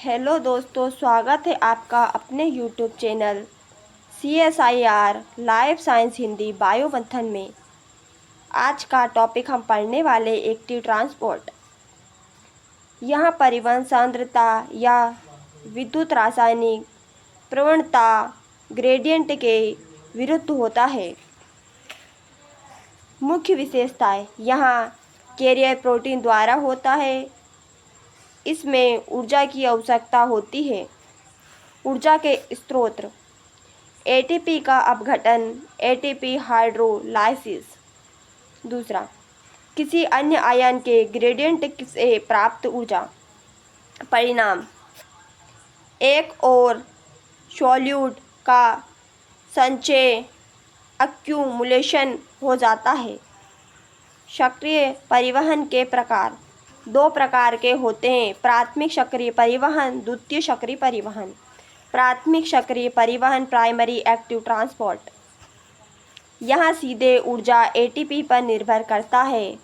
Hello दोस्तों, स्वागत है आपका अपने YouTube channel CSIR life science Hindi bio मंथन में। आज का टॉपिक हम पढ़ने वाले एक्टिव ट्रांसपोर्ट। यहाँ परिवहन सांद्रता या विद्युत रासायनिक प्रवणता ग्रेडियंट के विरुद्ध होता है। मुख्य विशेषताएं यहाँ कैरियर प्रोटीन द्वारा होता है। इसमें ऊर्जा की आवश्यकता होती है। ऊर्जा के स्रोत ATP का अपघटन, ATP हाइड्रोलाइसिस। दूसरा, किसी अन्य आयन के ग्रेडियंट से प्राप्त ऊर्जा। परिणाम, एक और सॉल्यूट का संचय एक्यूमुलेशन हो जाता है। सक्रिय परिवहन के प्रकार दो प्रकार के होते हैं: प्राथमिक सक्रिय परिवहन, द्वितीय सक्रिय परिवहन। प्राथमिक सक्रिय परिवहन प्राइमरी एक्टिव ट्रांसपोर्ट। यहाँ सीधे ऊर्जा ATP पर निर्भर करता है।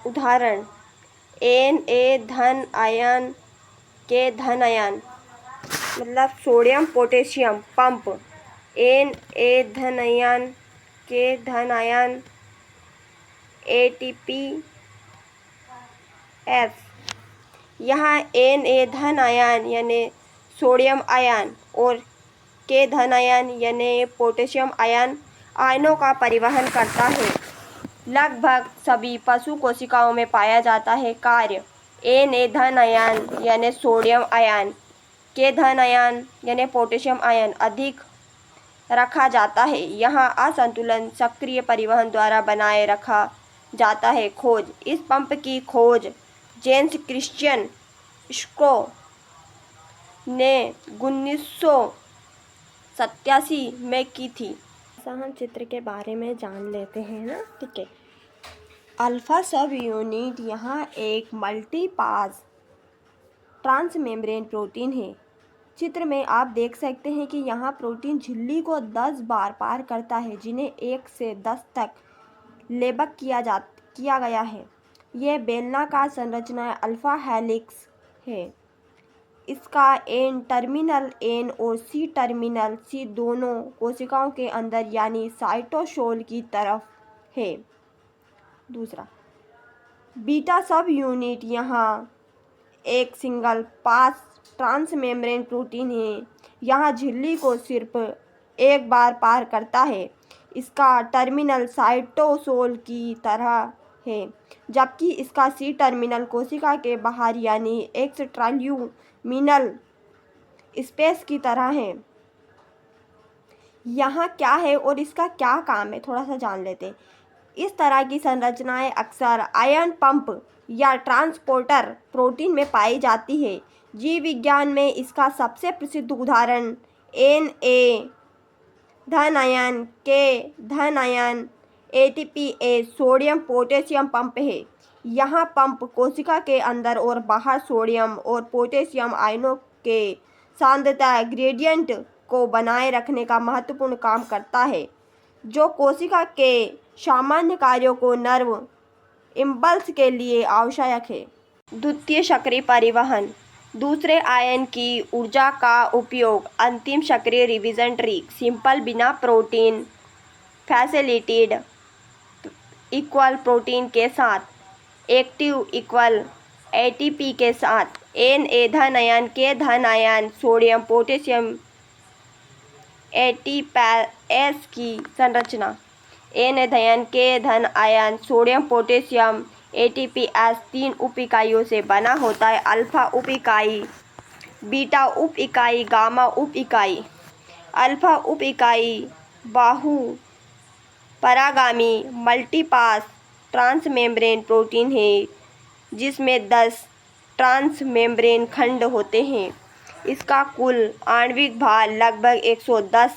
उदाहरण: Na धन आयन के धन आयन मतलब सोडियम पोटेशियम पंप। Na धन आयन के धन आयन ATPS। यहाँ Na धन आयन यानी सोडियम आयन और के धन आयन यानी पोटेशियम आयन आयनों का परिवहन करता है। लगभग सभी पशु कोशिकाओं में पाया जाता है। कार्य: Na धन आयन यानी सोडियम आयन, के धन आयन यानी पोटेशियम आयन अधिक रखा जाता है। यहाँ असंतुलन सक्रिय परिवहन द्वारा बनाए रखा जाता है। खोज: इस पंप की खोज जेम्स क्रिश्चियन स्क्रो ने 1987 में की थी। हम चित्र के बारे में जान लेते हैं ना, ठीक है। अल्फा सब यूनिट यहाँ एक मल्टीपास ट्रांसमेम्ब्रेन प्रोटीन है। चित्र में आप देख सकते हैं कि यहाँ प्रोटीन झिल्ली को 10 बार पार करता है, जिन्हें 1 से 10 तक लेबल किया गया है। यह बेलनाकार संरचना अल्फा हेलिक्स है। इसका N टर्मिनल N और C टर्मिनल C दोनों कोशिकाओं के अंदर यानी साइटोसोल की तरफ है। दूसरा, बीटा सब यूनिट यहाँ एक सिंगल पास ट्रांसमेम्ब्रेन प्रोटीन है। यहाँ झिल्ली को सिर्फ एक बार पार करता है। इसका टर्मिनल साइटोसोल की तरह है, जबकि इसका C टर्मिनल कोशिका के बाहर यानी एक्सट्राल्यूमिनल स्पेस की तरह है। यहाँ क्या है और इसका क्या काम है, थोड़ा सा जान लेते हैं। इस तरह की संरचनाएं अक्सर आयन पंप या ट्रांसपोर्टर प्रोटीन में पाई जाती है। जीव विज्ञान में इसका सबसे प्रसिद्ध उदाहरण Na धन आयन, के धन ion ATPase sodium potassium pump है। यहाँ पंप कोशिका के अंदर और बाहर सोडियम और पोटेशियम आयनों के सांद्रता ग्रेडियंट को बनाए रखने का महत्वपूर्ण काम करता है, जो कोशिका के सामान्य कार्यों को नर्व इम्पल्स के लिए आवश्यक है। द्वितीय सक्रिय परिवहन दूसरे आयन की ऊर्जा का उपयोग अंतिम सक्रिय रिवीजन ट्रिक सिंपल बिना प्रोटीन फैसिलिटेड इक्वल प्रोटीन के साथ एक्टिव इक्वल ATP के साथ Na धन आयन, के धन आयन सोडियम पोटेशियम ATPase की संरचना Na धन, के धन आयन सोडियम पोटेशियम ATPase 3 उप इकाइयों से बना होता है: अल्फा उप इकाई, बीटा उप इकाई, गामा उप इकाई। अल्फा उप इकाई बाहु परागामी मल्टीपास ट्रांसमेम्ब्रेन प्रोटीन है, जिसमें 10 ट्रांसमेम्ब्रेन खंड होते हैं। इसका कुल आणविक भार लगभग 110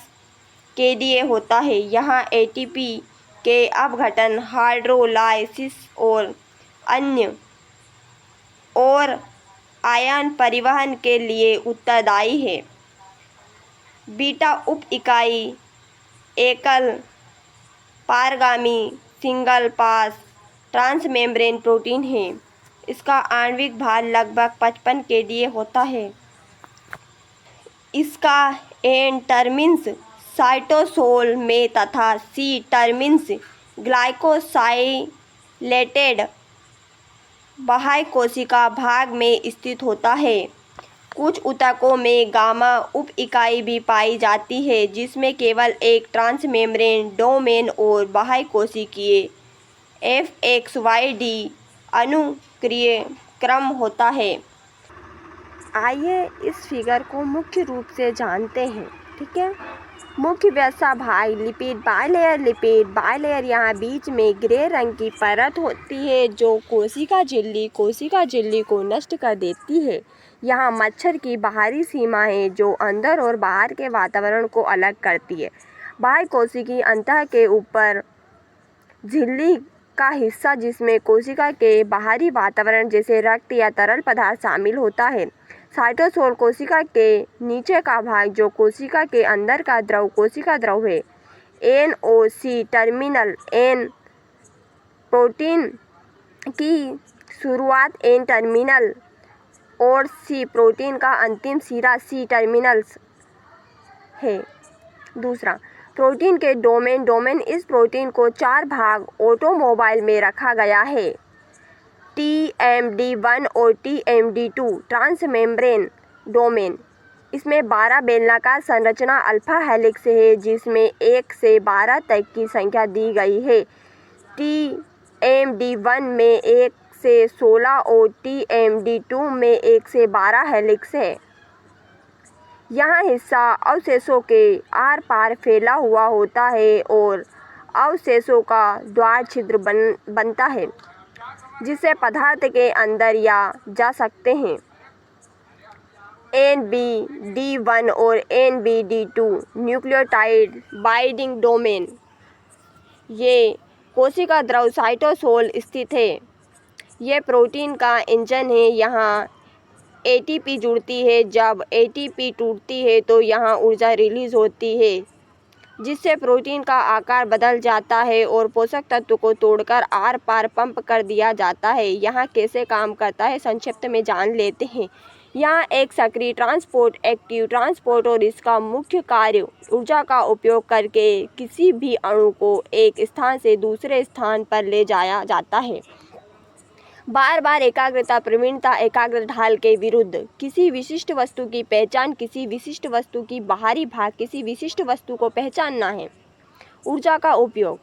kDa होता है। यहाँ ATP के अपघटन, हाइड्रोलाइसिस और अन्य और आयन परिवहन के लिए उत्तरदायी है। बीटा उप इकाई एकल पारगामी सिंगल पास ट्रांसमेम्ब्रेन प्रोटीन है। इसका आणविक भार लगभग 55 केडीए होता है। इसका एन टर्मिनस साइटोसोल में तथा सी टर्मिनस ग्लाइकोसाइलेटेड बाह्य कोशिका भाग में स्थित होता है। कुछ ऊतकों में गामा उप इकाई भी पाई जाती है जिसमें केवल एक ट्रांसमेम्ब्रेन डोमेन और बाह्य कोशिकीय FXYD अनुक्रिय क्रम होता है। आइए इस फिगर को मुख्य रूप से जानते हैं। ठीक है, मुख्य वसा भाग लिपिड बाइलेयर यहाँ बीच में ग्रे रंग की परत होती है जो कोशिका झिल्ली को नष्ट कर देती है। यहाँ मच्छर की बाहरी सीमा है जो अंदर और बाहर के वातावरण को अलग करती है। बाह्य कोशिकीय अंतः के ऊपर झिल्ली का हिस्सा जिसमें कोशिका के बाहरी वातावरण जैसे रक्त या तरल पदार्थ शामिल होता है। साइटोसोल कोशिका के नीचे का भाग जो कोशिका के अंदर का द्रव कोशिका द्रव है। NOC टर्मिनल N प्रोटीन की शुरुआत N टर्मिनल और C प्रोटीन का अंतिम सिरा C टर्मिनल्स है। दूसरा, प्रोटीन के डोमेन इस प्रोटीन को 4 भाग ऑटोमोबाइल में रखा गया है। TMD1 और TMD2 ट्रांसमेम्ब्रेन डोमेन। इसमें 12 बेलनाकार संरचना अल्फा हेलिक्स है जिसमें 1 से 12 तक की संख्या दी गई है। TMD1 में 1 से 16 और TMD2 में 1 से 12 हेलिक्स है। यह हिस्सा अवशेषों के आर पार फैला हुआ होता है और अवशेषों का द्वार छिद्र बनता है जिससे पदार्थ के अंदर जा सकते हैं। NBD1 और NBD2 न्यूक्लियोटाइड बाइंडिंग डोमेन। ये कोशिका द्रव साइटोसोल स्थित है। यह प्रोटीन का इंजन है। यहाँ ATP जुड़ती है। जब ATP टूटती है तो यहाँ ऊर्जा रिलीज होती है जिससे प्रोटीन का आकार बदल जाता है और पोषक तत्व को तोड़कर आर पार पंप कर दिया जाता है। यहाँ कैसे काम करता है संक्षिप्त में जान लेते हैं। यहाँ एक सक्रिय ट्रांसपोर्ट एक्टिव ट्रांसपोर्ट और इसका मुख्य कार्य ऊर्जा का उपयोग करके किसी भी अणु को एक स्थान से दूसरे स्थान पर ले जाया जाता है। बार बार एकाग्रता प्रवीणता एकाग्र ढाल के विरुद्ध किसी विशिष्ट वस्तु की पहचान किसी विशिष्ट वस्तु की बाहरी भाग किसी विशिष्ट वस्तु को पहचानना है। ऊर्जा का उपयोग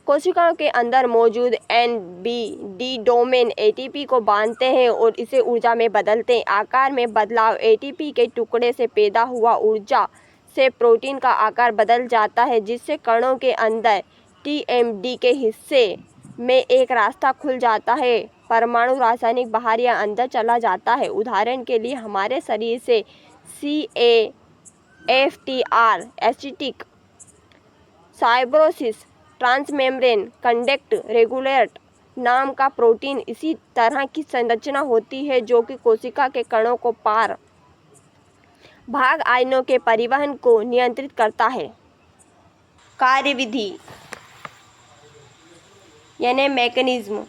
कोशिकाओं के अंदर मौजूद NBD डोमेन ATP को बांधते हैं और इसे ऊर्जा में बदलते हैं। आकार में बदलाव ATP के टुकड़े से पैदा हुआ ऊर्जा से प्रोटीन का आकार बदल जाता है जिससे कणों के अंदर TMD के हिस्से में एक रास्ता खुल जाता है। परमाणु रासायनिक बाहर या अंदर चला जाता है। उदाहरण के लिए हमारे शरीर से CAFTR acetic fibrosis transmembrane conduct regulate नाम का प्रोटीन इसी तरह की संरचना होती है जो कि कोशिका के कणों को पार भाग आयनों के परिवहन को नियंत्रित करता है। कार्यविधि यानी मैकेनिज्म।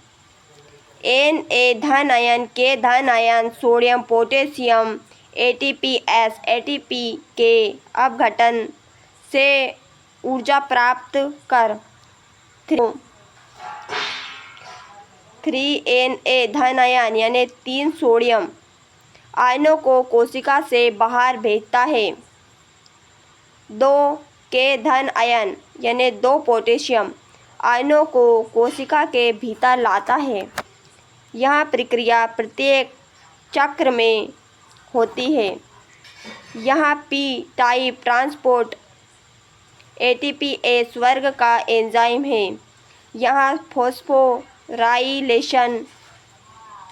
Na धन आयन K धन ion sodium potassium ATPS ATP के अपघटन से ऊर्जा प्राप्त कर 3Na धन आयन यानी 3 सोडियम आयनों को कोशिका से बाहर भेजता है। 2K धन आयन यानी 2 पोटेशियम आयनों को कोशिका के भीतर लाता है। यह प्रक्रिया प्रत्येक चक्र में होती है। यहाँ P टाइप ट्रांसपोर्ट ATPase वर्ग का एंजाइम है। यहाँ फॉस्फोराइलेशन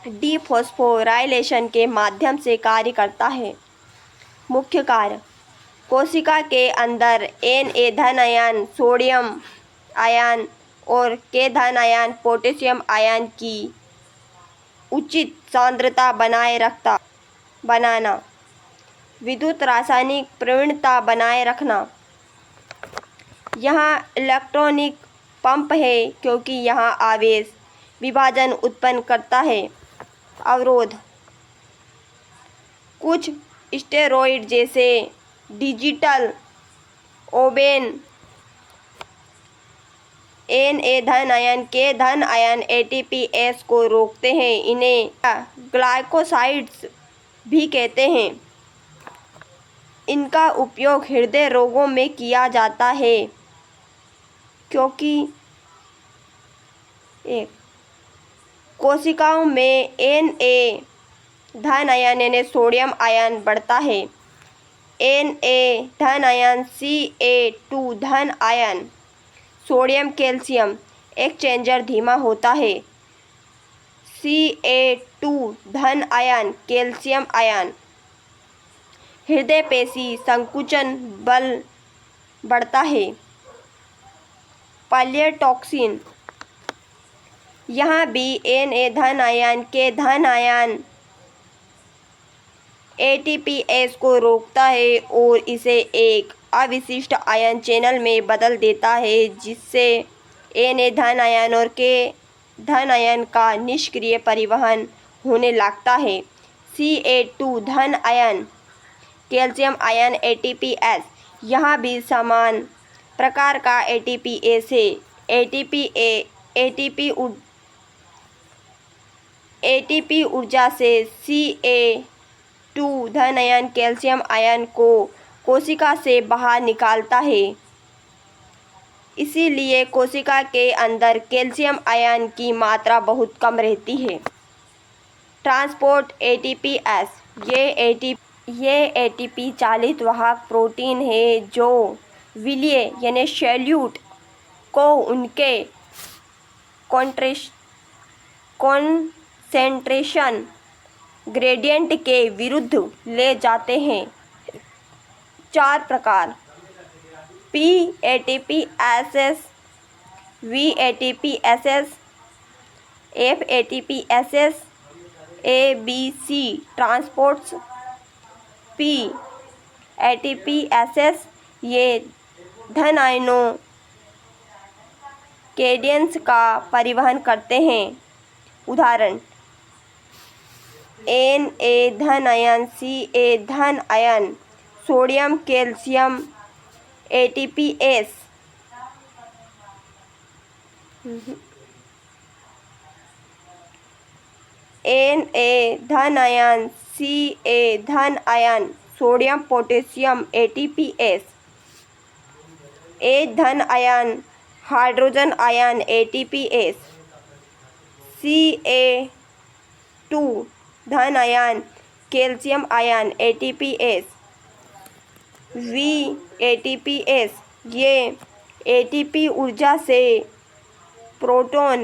डीफॉस्फोराइलेशन के माध्यम से कार्य करता है। मुख्य कार्य कोशिका के अंदर Na धन आयन सोडियम आयन और K धन आयन पोटेशियम आयन की उचित सांद्रता बनाना, विद्युत रासायनिक प्रवणता बनाए रखना। यहाँ इलेक्ट्रॉनिक पंप है क्योंकि यहाँ आवेश विभाजन उत्पन्न करता है। अवरोध। कुछ स्टेरॉइड जैसे डिजिटल ओबेन Na धन आयन के धन आयन ATPase को रोकते हैं। इन्हें ग्लाइकोसाइड्स भी कहते हैं। इनका उपयोग हृदय रोगों में किया जाता है क्योंकि कोशिकाओं में Na धन आयन यानी सोडियम आयन बढ़ता है। Na धन आयन Ca2 धन आयन सोडियम कैल्शियम एक्सचेंजर धीमा होता है। Ca2 धन आयन कैल्शियम आयन हृदय पेशी संकुचन बल बढ़ता है। पैलियोटॉक्सिन, यहाँ भी Na धन आयन के धन आयन ATPase को रोकता है और इसे एक अविशिष्ट आयन चैनल में बदल देता है, जिससे Na धन आयन और के धन आयन का निष्क्रिय परिवहन होने लगता है। Ca2 धन आयन कैल्शियम आयन ATPase, यहाँ भी समान प्रकार का ATPase है। ATP ऊर्जा से Ca2 धन आयन कैल्शियम आयन को कोशिका से बाहर निकालता है। इसीलिए कोशिका के अंदर कैल्शियम आयन की मात्रा बहुत कम रहती है। ट्रांसपोर्ट ATPase, ये ATP चालित वाहक प्रोटीन है जो विलीय यानी सॉल्यूट को उनके कॉन्सेंट्रेशन ग्रेडियंट के विरुद्ध ले जाते हैं। 4 प्रकार P-ATPases, V-ATPases, F-ATPases, ABC transports. P-ATPases ये धन आयनों कैडियंस का परिवहन करते हैं। उदाहरण Na धन आयन, Ca धन ion sodium calcium ATPase। Na धन आयन, Ca धन ion sodium potassium ATPase। H धन ion hydrogen ion ATPase। Ca2 धन ion calcium ion ATPase। V-ATPase ये ATP ऊर्जा से प्रोटॉन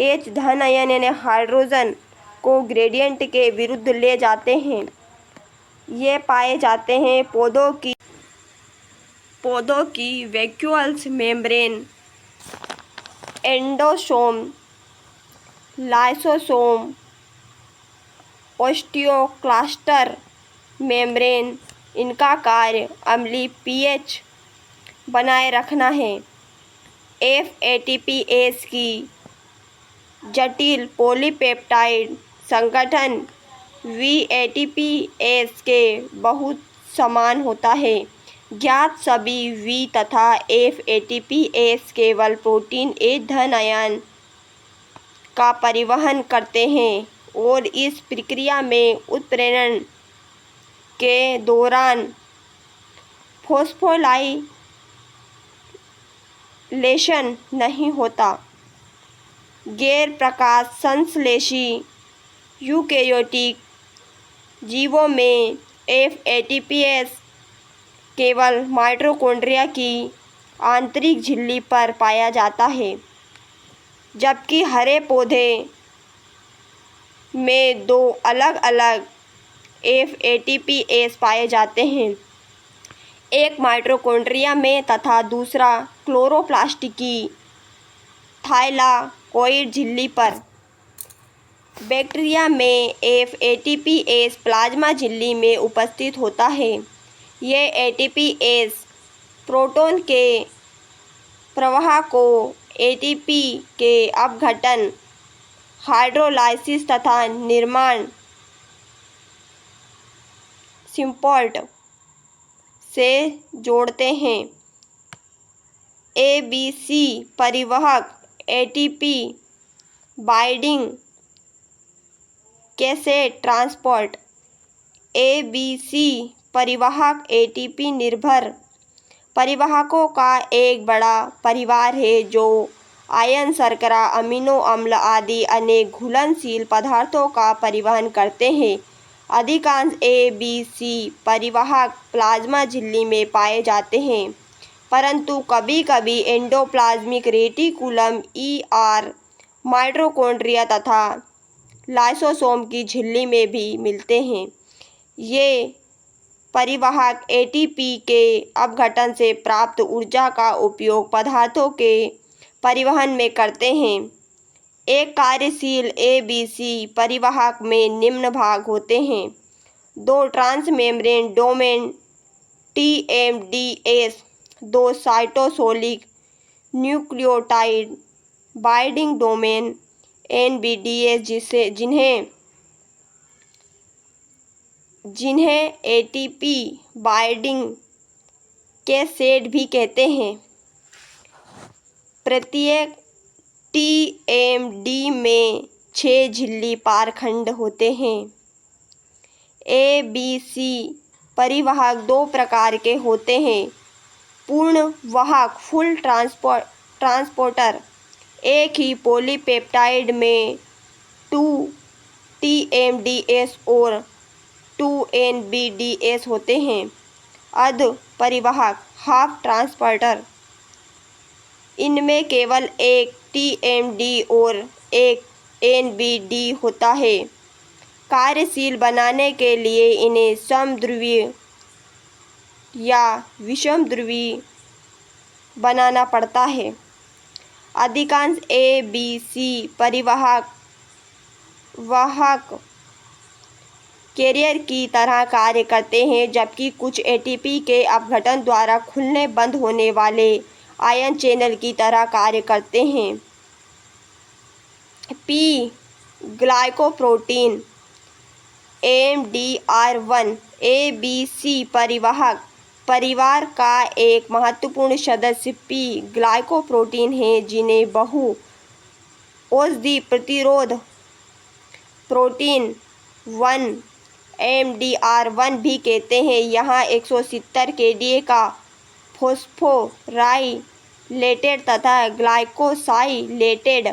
H धन आयन यानी हाइड्रोजन को ग्रेडियंट के विरुद्ध ले जाते हैं। ये पाए जाते हैं पौधों की vacuoles membrane, endosome, lysosome, osteoclast membrane. इनका कार्य अम्लीय pH बनाए रखना है। F-ATPase की जटिल पॉलीपेप्टाइड संगठन V-ATPase के बहुत समान होता है। ज्ञात सभी V तथा F-ATPase केवल प्रोटीन H धन आयन का परिवहन करते हैं और इस प्रक्रिया में उत्प्रेरण के दौरान फॉस्फोराइलेशन नहीं होता। गैर प्रकाश संश्लेषी यूकेरियोटिक जीवों में F-ATPase केवल माइटोकॉन्ड्रिया की आंतरिक झिल्ली पर पाया जाता है, जबकि हरे पौधे में 2 अलग-अलग F-ATPase पाए जाते हैं, एक माइटोकॉन्ड्रिया में तथा दूसरा क्लोरोप्लास्ट की थाइलाकोइड झिल्ली पर। बैक्टीरिया में F-ATPase प्लाज्मा झिल्ली में उपस्थित होता है। यह ATPase प्रोटॉन के प्रवाह को ATP के अपघटन हाइड्रोलाइसिस तथा निर्माण सिम्पोर्ट से जोड़ते हैं। एबीसी परिवाहक ATP binding cassette transport. ABC परिवाहक एटीपी निर्भर परिवाहकों का एक बड़ा परिवार है जो आयन, शर्करा, अमीनो अम्ल आदि अनेक घुलनशील पदार्थों का परिवहन करते हैं। अधिकांश एबीसी परिवाहक प्लाज्मा झिल्ली में पाए जाते हैं, परंतु कभी-कभी एंडोप्लाज्मिक रेटिकुलम, ईआर, माइटोकॉन्ड्रिया तथा लाइसोसोम की झिल्ली में भी मिलते हैं। ये परिवाहक एटीपी के अपघटन से प्राप्त ऊर्जा का उपयोग पदार्थों के परिवहन में करते हैं। एक कार्यशील एबीसी परिवाहक में निम्न भाग होते हैं: 2 transmembrane domain TMDs, 2 cytosolic nucleotide binding domain NBDs, जिन्हें एटीपी बाइंडिंग कैसेट भी कहते हैं। प्रत्येक टीएमडी में 6 झिल्ली पारखंड होते हैं। एबीसी परिवाहक 2 प्रकार के होते हैं: पूर्ण वाहक फुल ट्रांसपोर्टर, एक ही पॉलीपेप्टाइड में 2 टीएमडीएस और 2 एनबीडीएस होते हैं। अर्ध परिवाहक हाफ ट्रांसपोर्टर, इनमें केवल एक टीएमडी और एक एनबीडी होता है। कार्यशील बनाने के लिए इन्हें समध्रुवीय या विषमध्रुवीय बनाना पड़ता है। अधिकांश एबीसी परिवाहक कैरियर की तरह कार्य करते हैं, जबकि कुछ एटीपी के अपघटन द्वारा खुलने बंद होने वाले आयन चैनल की तरह कार्य करते हैं। पी ग्लाइकोप्रोटीन एमडीआर1 एबीसी परिवाहक परिवार का एक महत्वपूर्ण सदस्य पी ग्लाइकोप्रोटीन है, जिन्हें बहु औषधि प्रतिरोध प्रोटीन 1 एमडीआर1 भी कहते हैं। यहाँ 170 केडीए का फॉस्फोराइलेटेड तथा ग्लाइकोसाइलेटेड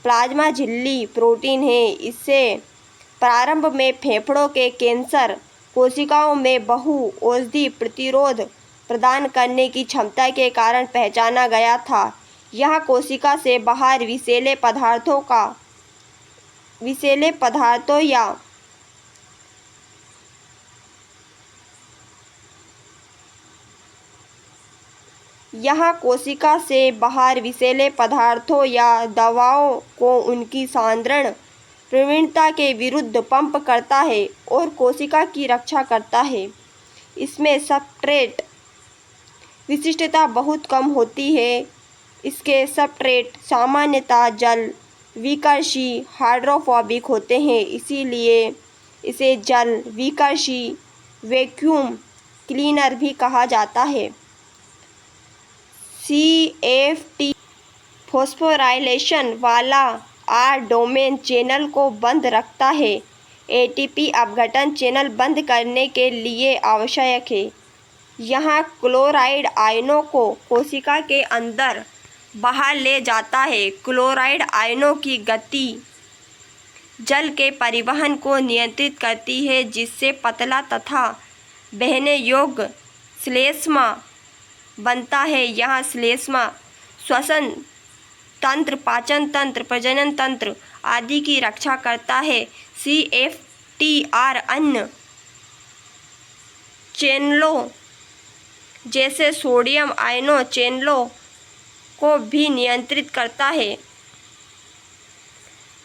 प्लाज्मा झिल्ली प्रोटीन है। इससे प्रारंभ में फेफड़ों के कैंसर कोशिकाओं में बहु औषधि प्रतिरोध प्रदान करने की क्षमता के कारण पहचाना गया था। यह कोशिका से बाहर विषैले पदार्थों या दवाओं को उनकी सांद्रण प्रवणता के विरुद्ध पंप करता है और कोशिका की रक्षा करता है। इसमें सब्सट्रेट विशिष्टता बहुत कम होती है। इसके सब्सट्रेट सामान्यतः जल विकर्षी हाइड्रोफोबिक होते हैं, इसीलिए इसे जल विकर्षी वैक्यूम क्लीनर भी कहा जाता है। सीएफटी फॉस्फोराइलेशन वाला आर डोमेन चैनल को बंद रखता है। एटीपी अपघटन चैनल बंद करने के लिए आवश्यक है। यहाँ क्लोराइड आयनों को कोशिका के अंदर बाहर ले जाता है। क्लोराइड आयनों की गति जल के परिवहन को नियंत्रित करती है, जिससे पतला तथा बहने योग्य श्लेष्मा बनता है। यह श्लेष्मा श्वसन तंत्र, पाचन तंत्र, प्रजनन तंत्र आदि की रक्षा करता है। सीएफटीआर अन्य चैनलों जैसे सोडियम आयनों चैनलों को भी नियंत्रित करता है।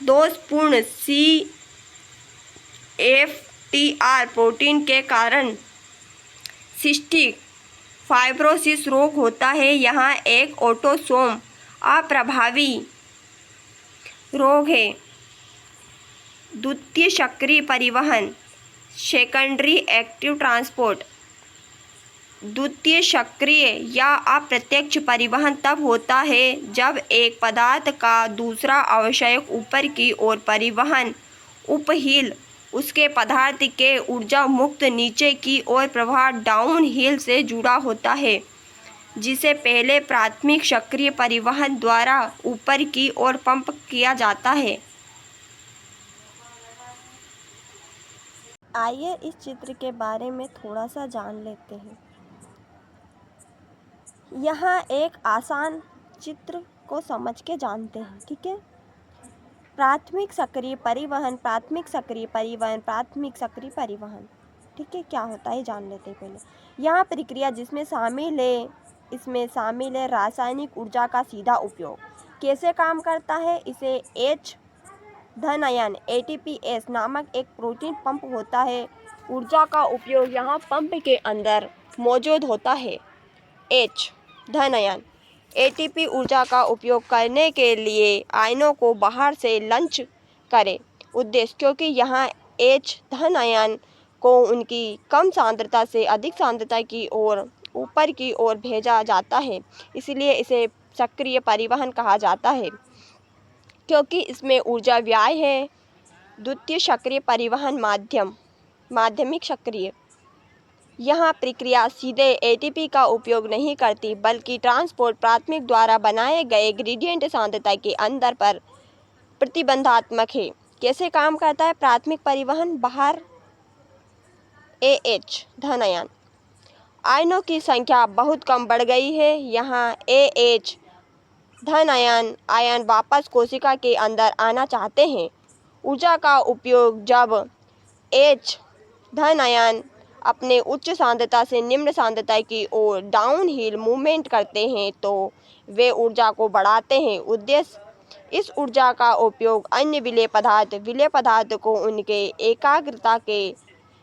दोषपूर्ण सीएफटीआर प्रोटीन के कारण सिस्टिक फाइब्रोसिस रोग होता है। यहाँ एक ऑटोसोम अप्रभावी रोग है। द्वितीय सक्रिय परिवहन सेकेंडरी एक्टिव ट्रांसपोर्ट। द्वितीय सक्रिय या अप्रत्यक्ष परिवहन तब होता है जब एक पदार्थ का दूसरा अवयव ऊपर की ओर परिवहन उपहिल उसके पदार्थ के ऊर्जा मुक्त नीचे की ओर प्रवाह डाउन हिल से जुड़ा होता है, जिसे पहले प्राथमिक सक्रिय परिवहन द्वारा ऊपर की ओर पंप किया जाता है। आइए इस चित्र के बारे में थोड़ा सा जान लेते हैं। यहाँ एक आसान चित्र को समझ के जानते हैं, ठीक है। प्राथमिक सक्रिय परिवहन, प्राथमिक सक्रिय परिवहन, प्राथमिक सक्रिय परिवहन, ठीक है। क्या होता है जान लेते हैं पहले। यहाँ प्रक्रिया जिसमें शामिल है, इसमें शामिल है रासायनिक ऊर्जा का सीधा उपयोग। कैसे काम करता है? इसे H धन आयन ATPase नामक एक प्रोटीन पंप होता है। ऊर्जा का उपयोग यहाँ पंप के अंदर मौजूद होता है। H धन आयन ATP ऊर्जा का उपयोग करने के लिए आयनों को बाहर से लॉन्च करें। उद्देश्य, क्योंकि यहाँ H धन आयन को उनकी कम सांद्रता से अधिक सांद्रता की ओर ऊपर की ओर भेजा जाता है, इसलिए इसे सक्रिय परिवहन कहा जाता है, क्योंकि इसमें ऊर्जा व्यय है। द्वितीय सक्रिय परिवहन माध्यमिक सक्रिय। यहाँ प्रक्रिया सीधे एटीपी का उपयोग नहीं करती, बल्कि ट्रांसपोर्ट प्राथमिक द्वारा बनाए गए ग्रेडियंट सांद्रता के अंदर पर प्रतिबंधात्मक है। कैसे काम करता है प्राथमिक परिवहन? बाहर AH धन आयन आयनों की संख्या बहुत कम बढ़ गई है। यहाँ AH धन आयन वापस कोशिका के अंदर आना चाहते हैं। ऊर्जा का उपयोग जब H धन आयन अपने उच्च सांद्रता से निम्न सांद्रता की ओर डाउन हिल मूवमेंट करते हैं तो वे ऊर्जा को बढ़ाते हैं। उद्देश्य, इस ऊर्जा का उपयोग अन्य विलेय पदार्थ को उनके एकाग्रता के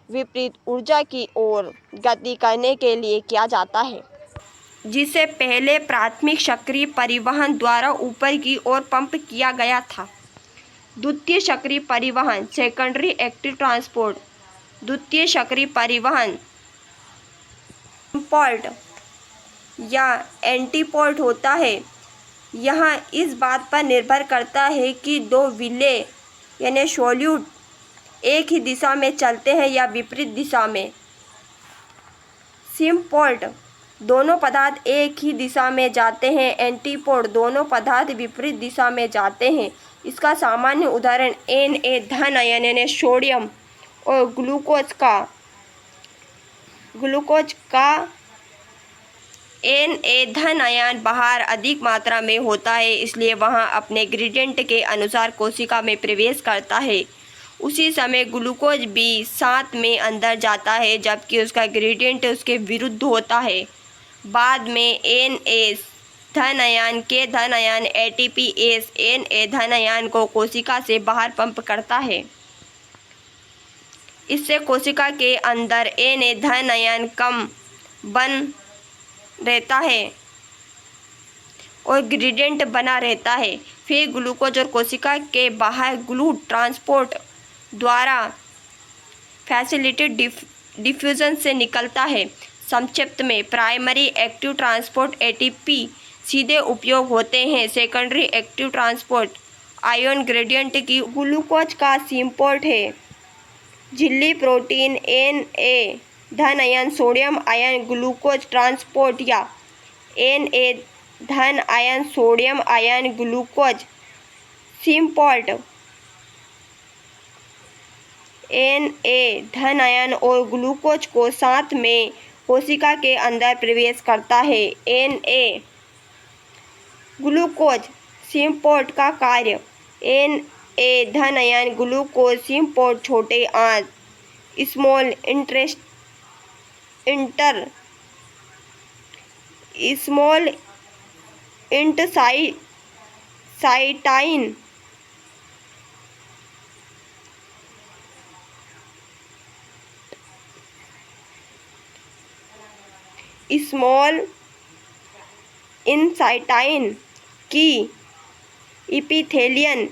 विपरीत ऊर्जा की ओर गति करने के लिए किया जाता है, जिसे पहले प्राथमिक सक्रिय परिवहन द्वारा ऊपर की ओर पंप किया गया था। द्वितीय सक्रिय परिवहन सेकेंडरी एक्टिव ट्रांसपोर्ट। द्वितीय सक्रिय परिवहन इम्पोर्ट या एंटीपोर्ट होता है। यहाँ इस बात पर निर्भर करता है कि दो विलेय यानी सॉल्यूट एक ही दिशा में चलते हैं या विपरीत दिशा में। सिम्पोर्ट दोनों पदार्थ एक ही दिशा में जाते हैं। एंटीपोर्ट दोनों पदार्थ विपरीत दिशा में जाते हैं। इसका सामान्य उदाहरण Na धन आयन यानी सोडियम और ग्लूकोज का Na धन आयन बाहर अधिक मात्रा में होता है, इसलिए वहाँ अपने ग्रेडियंट के अनुसार कोशिका में प्रवेश करता है। उसी समय ग्लूकोज भी साथ में अंदर जाता है, जबकि उसका ग्रेडियंट उसके विरुद्ध होता है। बाद में Na धन आयन के धन आयन ATPase Na धन आयन को कोशिका से बाहर पंप करता है। इससे कोशिका के अंदर Na धन आयन कम बन रहता है और ग्रेडियंट बना रहता है। फिर ग्लूकोज और कोशिका के बाहर ग्लूट ट्रांसपोर्ट द्वारा फैसिलिटेटेड डिफ्यूजन से निकलता है। संक्षिप्त में प्राइमरी एक्टिव ट्रांसपोर्ट ATP सीधे उपयोग होते हैं। Secondary active transport ion gradient की ग्लूकोज का सिम्पोर्ट है। झिल्ली प्रोटीन Na धन ion sodium ion glucose transport या Na धन ion sodium ion glucose symport. Na धन आयन और ग्लूकोज को साथ में कोशिका के अंदर प्रवेश करता है। Na ग्लूकोज सिम्पोर्ट का कार्य। Na धन आयन ग्लूकोज सिम्पोर्ट छोटे आंत स्मॉल इंटसाइटाइन की इपिथेलियन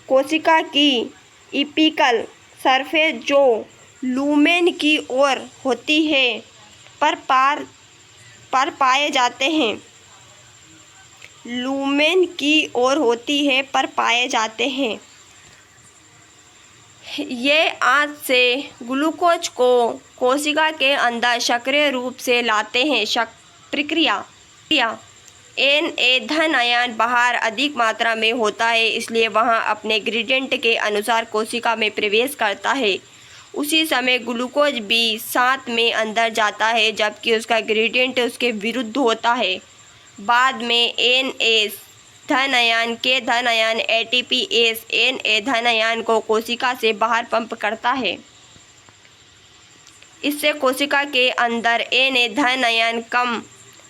कोशिका की एपिकल सरफेस जो लूमेन की ओर होती है पर पाए जाते हैं। लूमेन की ओर होती है पर पाए जाते हैं। ये आज से ग्लूकोज को कोशिका के अंदर सक्रिय रूप से लाते हैं। प्रक्रिया Na धन आयन बाहर अधिक मात्रा में होता है, इसलिए वहाँ अपने ग्रेडियंट के अनुसार कोशिका में प्रवेश करता है। उसी समय ग्लूकोज भी साथ में अंदर जाता है, जबकि उसका ग्रेडियंट उसके विरुद्ध होता है। बाद में Na धन आयन के धन आयन ATPase Na धन आयन को कोशिका से बाहर पंप करता है। इससे कोशिका के अंदर Na धन आयन कम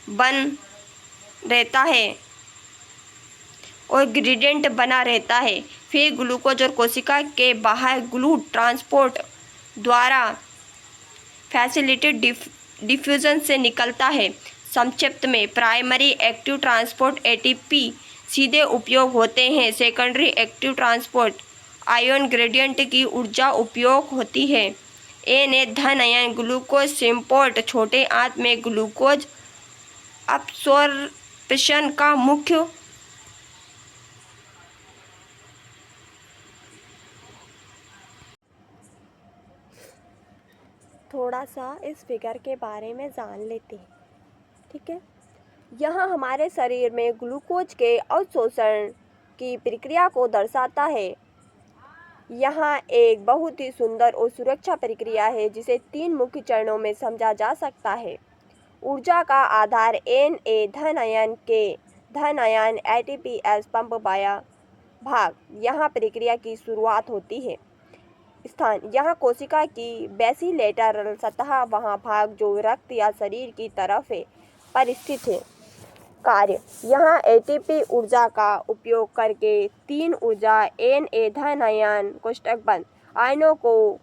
बन रहता है और ग्रेडियंट बना रहता है। फिर ग्लूकोज और कोशिका के बाहर ग्लूट ट्रांसपोर्ट द्वारा फैसिलिटेटेड डिफ्यूजन से निकलता है। संक्षिप्त में प्राइमरी एक्टिव ट्रांसपोर्ट ATP सीधे उपयोग होते हैं। Secondary active transport ion gradient की ऊर्जा उपयोग होती है। Na धन आयन ग्लूकोज सिंपोर्ट छोटे आंत में ग्लूकोज अब्सॉर्प्शन का मुख्य थोड़ा सा इस फिगर के बारे में जान लेते हैं। ठीक है, यहाँ हमारे शरीर में ग्लूकोज के अवशोषण की प्रक्रिया को दर्शाता है। यहाँ एक बहुत ही सुंदर और सुरक्षा प्रक्रिया है जिसे 3 मुख्य चरणों में समझा जा सकता है। ऊर्जा का आधार Na धन आयन के धन आयन ATPase पंप बाया भाग, यहाँ प्रक्रिया की शुरुआत होती है। स्थान, यहाँ कोशिका की बेसिलेटरल सतह, वहाँ भाग जो रक्त या शरीर की तरफ है पर स्थित है। कार्य, यहाँ ATP ऊर्जा का उपयोग करके 3 ऊर्जा Na धन आयन कोष्ठक बंद आयनों को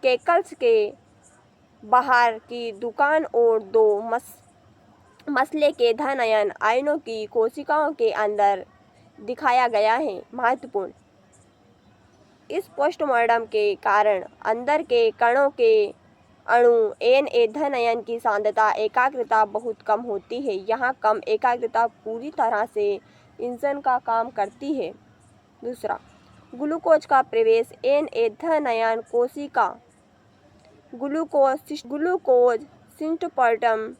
केकल्स के बाहर की दुकान और 2 मसले के धन आयन आयनों की कोशिकाओं के अंदर दिखाया गया है। महत्वपूर्ण, इस पोस्टमॉर्टम के कारण अंदर के कणों के अणु Na धन आयन की सांद्रता एकाग्रता बहुत कम होती है। यहाँ कम एकाग्रता पूरी तरह से इंजन का काम करती है। दूसरा, ग्लूकोज का प्रवेश Na धन आयन कोशिका ग्लूकोज सिस्टोप्लाज्म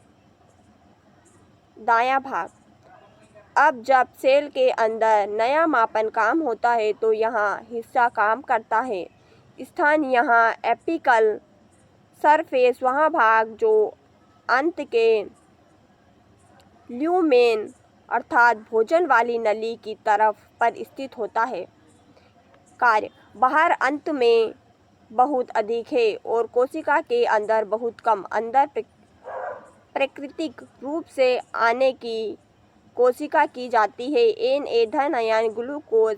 दायां भाग। अब जब सेल के अंदर नया मापन काम होता है तो यहाँ हिस्सा काम करता है। स्थान, यहाँ एपिकल सरफेस, वहाँ भाग जो अंत के ल्यूमेन अर्थात भोजन वाली नली की तरफ पर स्थित होता है। कार्य, बाहर अंत में बहुत अधिक है और कोशिका के अंदर बहुत कम। अंदर प्राकृतिक रूप से आने की कोशिका की जाती है। Na धन आयन ग्लूकोज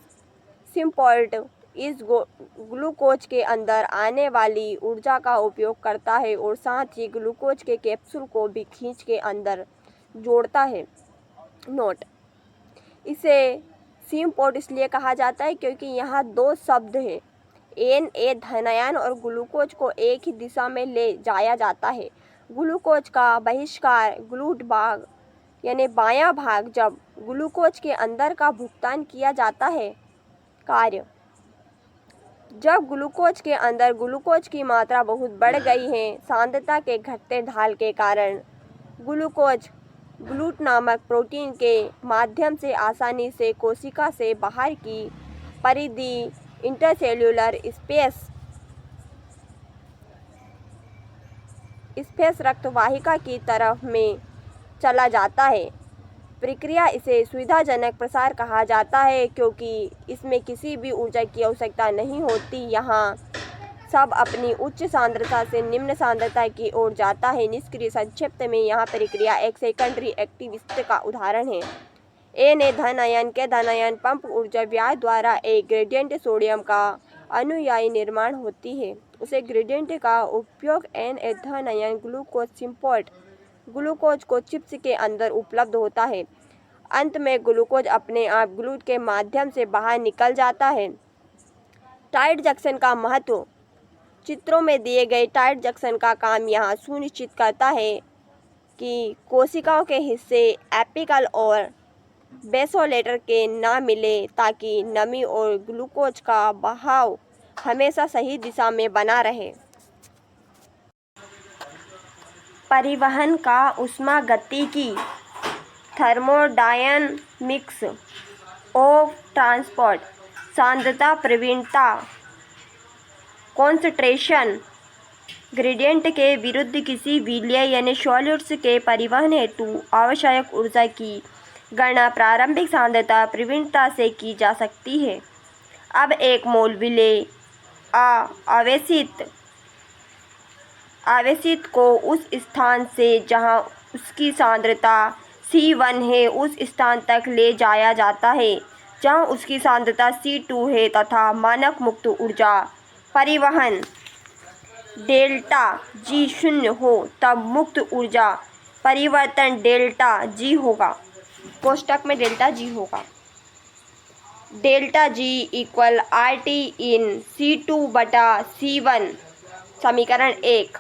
सिंपोर्ट इस ग्लूकोज के अंदर आने वाली ऊर्जा का उपयोग करता है और साथ ही ग्लूकोज के कैप्सूल को भी खींच के अंदर जोड़ता है। नोट, इसे सिंपोर्ट इसलिए कहा जाता है क्योंकि यहाँ 2 शब्द हैं। Na धन आयन और ग्लूकोज को एक ही दिशा में ले जाया जाता है। ग्लूकोज का बहिष्कार ग्लूट भाग यानी बायां भाग, जब ग्लूकोज के अंदर का भुगतान किया जाता है। कार्य, जब ग्लूकोज के अंदर ग्लूकोज की मात्रा बहुत बढ़ गई है, सांद्रता के घटते ढाल के कारण ग्लूकोज ग्लूट नामक प्रोटीन के माध्यम से आसानी से कोशिका से बाहर की परिधि इंटरसेल्यूलर स्पेस रक्तवाहिका की तरफ में चला जाता है। प्रक्रिया इसे सुविधाजनक प्रसार कहा जाता है क्योंकि इसमें किसी भी ऊर्जा की आवश्यकता नहीं होती। यहाँ सब अपनी उच्च सांद्रता से निम्न सांद्रता की ओर जाता है। निष्क्रिय संक्षिप्त में यहाँ प्रक्रिया एक सेकेंडरी एक्टिविस्ट का उदाहरण है। Na धन आयन के धन आयन पंप ऊर्जा व्यय द्वारा एक ग्रेडियंट सोडियम का अनुयायी निर्माण होती है। उसे ग्रेडियंट का उपयोग Na धन आयन ग्लूकोज सिंपोर्ट ग्लूकोज को चिप्स के अंदर उपलब्ध होता है। अंत में ग्लूकोज अपने आप ग्लूट के माध्यम से बाहर निकल जाता है। टाइट जंक्शन का महत्व। चित्रों में दिए गए टाइट जंक्शन का काम यहाँ सुनिश्चित करता है कि कोशिकाओं के हिस्से एपिकल और बेसोलेटर के ना मिले, ताकि नमी और ग्लूकोज का बहाव हमेशा सही दिशा में बना रहे। परिवहन का ऊष्मागतिकी, थर्मोडायनामिक्स ऑफ ट्रांसपोर्ट, सांद्रता प्रवणता, कॉन्सन्ट्रेशन ग्रेडियंट के विरुद्ध किसी विलय यानी सॉलिड्स के परिवहन हेतु आवश्यक ऊर्जा की गणना प्रारंभिक सांद्रता प्रवणता से की जा सकती है। अब एक मोल विलय आवेशित को उस स्थान से जहां उसकी सांद्रता C1 है उस स्थान तक ले जाया जाता है जहां उसकी सांद्रता C2 है तथा मानक मुक्त ऊर्जा परिवहन डेल्टा G शून्य हो तब मुक्त ऊर्जा परिवर्तन डेल्टा G होगा। कोष्टक में डेल्टा G होगा। डेल्टा G इक्वल RT इन C2 बटा C1। समीकरण 1।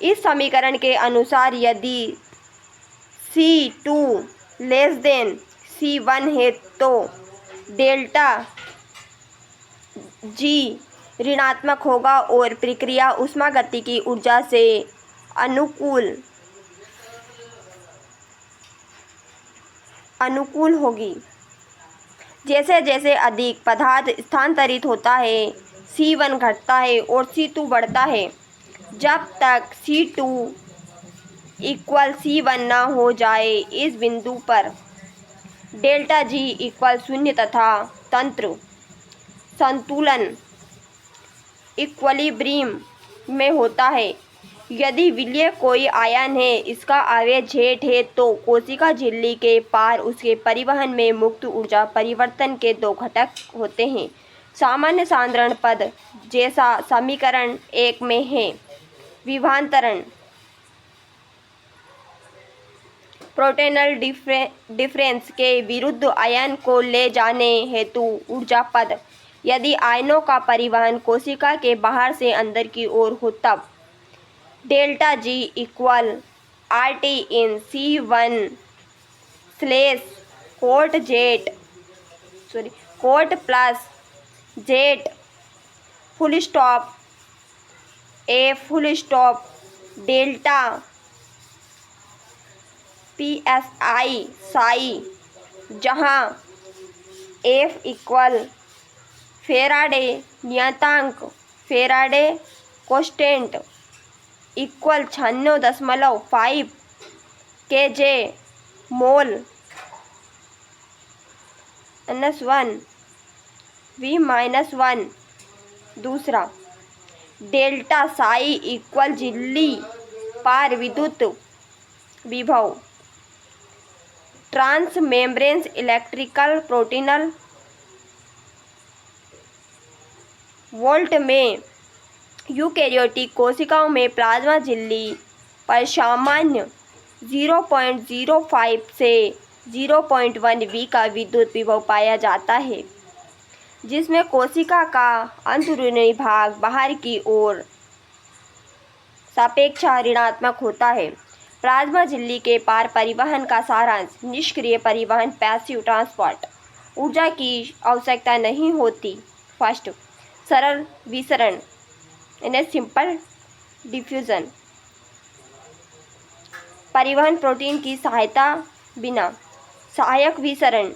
इस समीकरण के अनुसार यदि C2 लेस देन C1 है तो डेल्टा G ऋणात्मक होगा और प्रक्रिया ऊष्मागतिकी ऊर्जा से अनुकूल होगी। जैसे जैसे अधिक पदार्थ स्थानांतरित होता है C1 घटता है और C2 बढ़ता है जब तक C2 इक्वल C1 ना हो जाए। इस बिंदु पर डेल्टा G इक्वल शून्य तथा तंत्र संतुलन इक्विलिब्रियम में होता है। यदि विलय कोई आयन है, इसका आवेश Z है, तो कोशिका झिल्ली के पार उसके परिवहन में मुक्त ऊर्जा परिवर्तन के दो घटक होते हैं। सामान्य साधारण पद जैसा समीकरण 1 में है। विभवांतरण पोटेंशियल डिफरेंस के विरुद्ध आयन को ले जाने हेतु ऊर्जा पद। यदि आयनों का परिवहन कोशिका के बाहर से अंदर की ओर हो तब delta G equal RT in C1 slash quote plus Z full stop A full stop delta PSI psi, जहाँ F इक्वल फेराडे नियतांक, Faraday constant equal 96.5 kJ mole -1 V-1। दूसरा डेल्टा साई इक्वल झिल्ली पार विद्युत विभव, trans membrane electrical potential volt में। Eukaryotic कोशिकाओं में प्लाज्मा झिल्ली पर सामान्य 0.05 से 0.1 V का विद्युत विभव पाया जाता है, जिसमें कोशिका का अंदरूनी भाग बाहर की ओर सापेक्ष ऋणात्मक होता है। प्लाज्मा झिल्ली के पार परिवहन का सारांश। निष्क्रिय परिवहन पैसिव ट्रांसपोर्ट, ऊर्जा की आवश्यकता नहीं होती। फर्स्ट, सरल विसरण यानी सिंपल डिफ्यूजन, परिवहन प्रोटीन की सहायता बिना। सहायक विसरण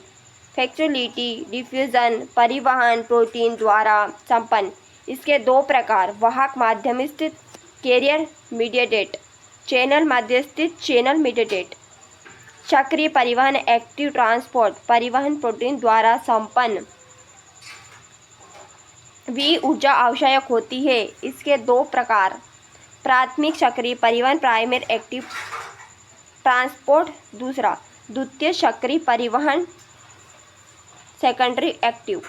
फैक्चुअलिटी डिफ्यूजन, परिवहन प्रोटीन द्वारा संपन्न। इसके दो प्रकार, वाहक माध्यम स्थित कैरियर मीडिएटेड, चैनल माध्यम स्थित चैनल मीडिएटेड। चक्रीय परिवहन एक्टिव ट्रांसपोर्ट, परिवहन प्रोटीन द्वारा संपन्न भी ऊर्जा आवश्यक होती है। इसके दो प्रकार, प्राथमिक चक्रीय परिवहन प्राइमरी एक्टिव ट्रांसपोर्ट, दूसरा द्वितीय चक्रीय परिवहन सेकेंडरी एक्टिव।